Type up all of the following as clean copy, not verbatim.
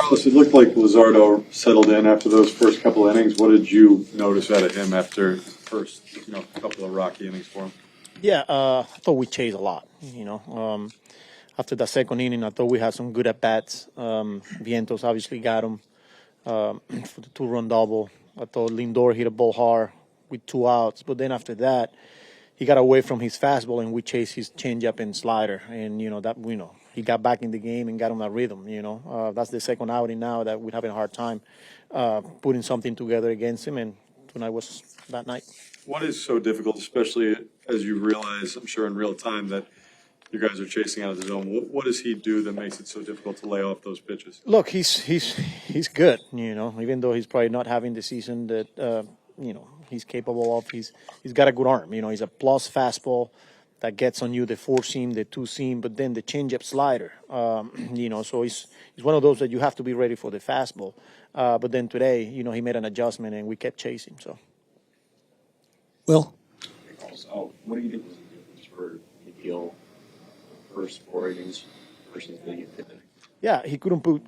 Carlos, it looked like Luzardo settled in after those first couple innings. What did you notice out of him after the first, couple of rocky innings for him? Yeah, I thought we chased a lot. After the second inning, I thought we had some good at bats. Vientos obviously got him for the 2-run double. I thought Lindor hit a ball hard with 2 outs, but then after that, he got away from his fastball and we chased his changeup and slider, and he got back in the game and got on a rhythm. That's the second outing now that we're having a hard time putting something together against him, and tonight was that night. What is so difficult, especially as you realize, I'm sure in real time, that you guys are chasing out of the zone? What does he do that makes it so difficult to lay off those pitches? Look, he's good. Even though he's probably not having the season that he's capable of. He's got a good arm. He's a plus fastball that gets on you, the 4-seam, the 2-seam, but then the changeup slider. So he's one of those that you have to be ready for the fastball. But then today, he made an adjustment and we kept chasing. So. Will? What do you think was the difference for Megill first 4 innings versus the 5th inning? Yeah, he couldn't put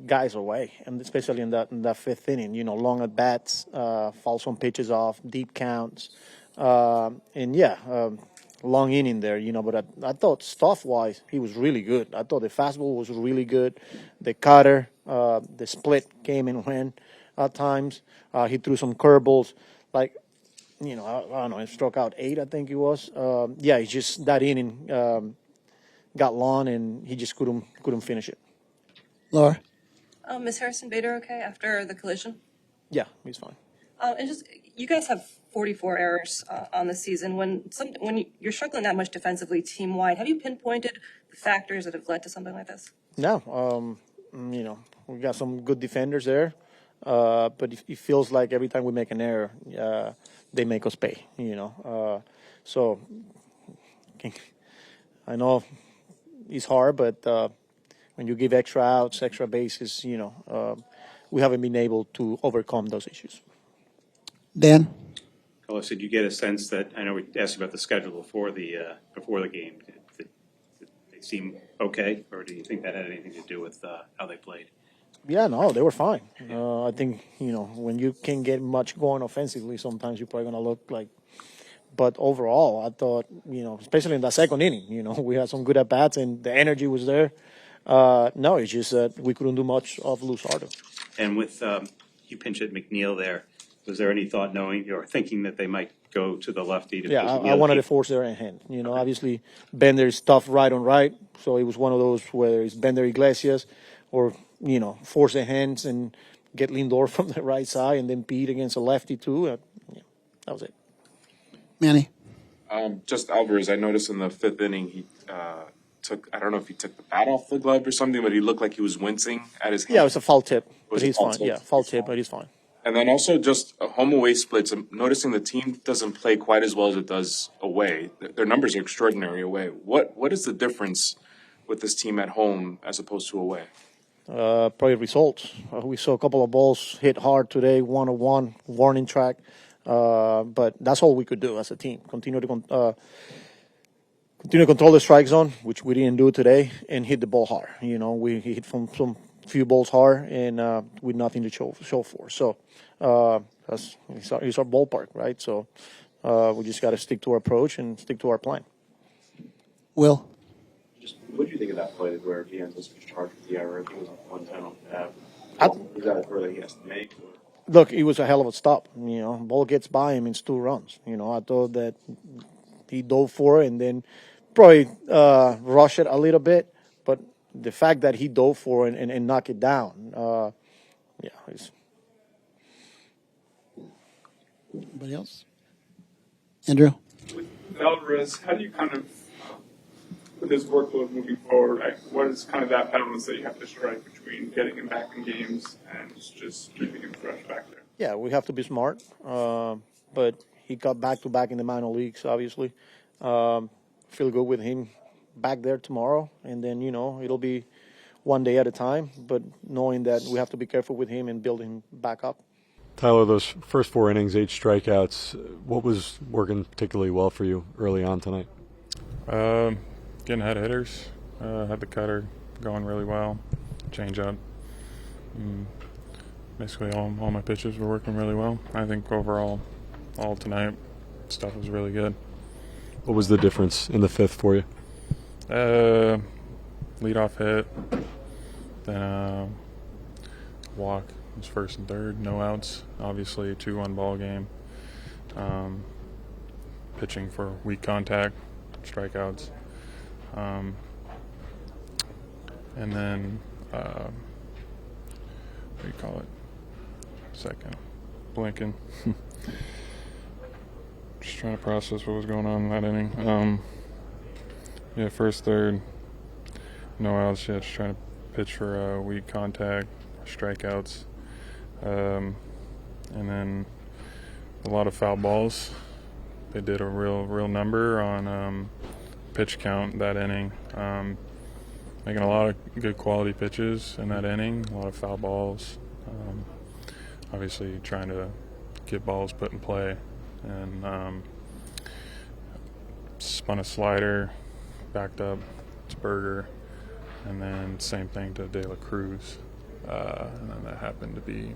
guys away, and especially in that 5th inning. Long at bats, foul some pitches off, deep counts, long inning there. But I thought stuff-wise, he was really good. I thought the fastball was really good, the cutter, the split came and went at times. He threw some curveballs, I don't know, he struck out 8, I think it was. It's just that inning got long, and he just couldn't finish it. Laura? Is Harrison Bader okay after the collision? Yeah, he's fine. And just, you guys have 44 errors on the season. When you're struggling that much defensively, team-wide, have you pinpointed the factors that have led to something like this? No, we got some good defenders there, but it feels like every time we make an error, they make us pay. So I know it's hard, but when you give extra outs, extra bases, we haven't been able to overcome those issues. Dan? Carlos, did you get a sense that, I know we asked you about the schedule before the game, did they seem okay, or do you think that had anything to do with how they played? Yeah, no, they were fine. I think, when you can't get much going offensively, sometimes you're probably going to look like. But overall, I thought, especially in that second inning, we had some good at-bats and the energy was there. No, it's just that we couldn't do much of Luzardo. And with you pinch at McNeil there, was there any thought knowing or thinking that they might go to the lefty? I wanted to force their hand. Obviously, Bender is tough right on right, so it was one of those whether it's Bender Iglesias or, force their hands and get Lindor from the right side and then Pete against a lefty too. That was it. Manny? Just Alvarez, I noticed in the 5th inning he I don't know if he took the bat off the glove or something, but he looked like he was wincing at his hand. Yeah, it was a foul tip, but he's fine. Yeah, foul tip, but he's fine. And then also just home-away splits. I'm noticing the team doesn't play quite as well as it does away. Their numbers are extraordinary away. What is the difference with this team at home as opposed to away? Probably results. We saw a couple of balls hit hard today, 1-1, warning track. But that's all we could do as a team. Continue to control the strike zone, which we didn't do today, and hit the ball hard. We hit from some few balls hard and with nothing to show for. So it's our ballpark, right? So we just got to stick to our approach and stick to our plan. Will? Just what do you think of that play where Vientos was charged with the error? I think it was 110 off the bat. Is that a throw that he has to make? Look, it was a hell of a stop. Ball gets by him, it's 2 runs. I thought that he dove for it and then probably rushed it a little bit. But the fact that he dove for it and knock it down, it's... Anybody else? Andrew? With Alvarez, how do you kind of, with his workload moving forward, what is kind of that balance that you have to strike between getting him back in games and just keeping him fresh back there? Yeah, we have to be smart. But he got back-to-back in the minor leagues, obviously. Feel good with him back there tomorrow. And then, it'll be one day at a time. But knowing that we have to be careful with him and build him back up. Tyler, those first 4 innings, 8 strikeouts, what was working particularly well for you early on tonight? Getting ahead of hitters, had the cutter going really well, change up, Basically, all my pitches were working really well. I think overall, all tonight, stuff was really good. What was the difference in the fifth for you? Leadoff hit, then walk was first and third, no outs. Obviously, 2-1 ball game. Pitching for weak contact, strikeouts, and then what do you call it? Second, blinking. Just trying to process what was going on in that inning. Yeah, first, third, no outs yet. Just trying to pitch for weak contact, strikeouts, and then a lot of foul balls. They did a real number on pitch count that inning. Making a lot of good quality pitches in that inning. A lot of foul balls. Obviously, trying to get balls put in play, and spun a slider, backed up to Berger, and then same thing to De La Cruz, and then that happened to be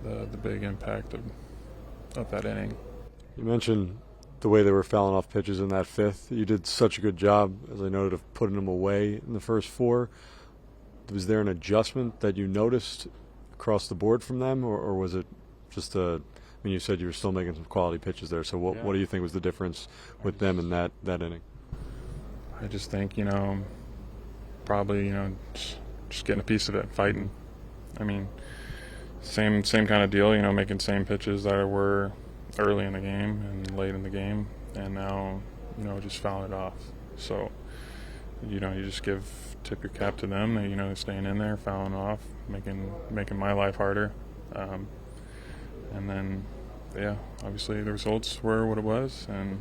the big impact of that inning. You mentioned the way they were fouling off pitches in that fifth. You did such a good job, as I noted, of putting them away in the first four. Was there an adjustment that you noticed across the board from them, or was it just I mean, you said you were still making some quality pitches there, so what do you think was the difference with them in that inning? I just think, probably, just getting a piece of it, fighting. I mean, same kind of deal, making same pitches that were early in the game and late in the game, and now, just fouling it off. So, you just tip your cap to them. They're staying in there, fouling off, making my life harder. And then, obviously the results were what it was, and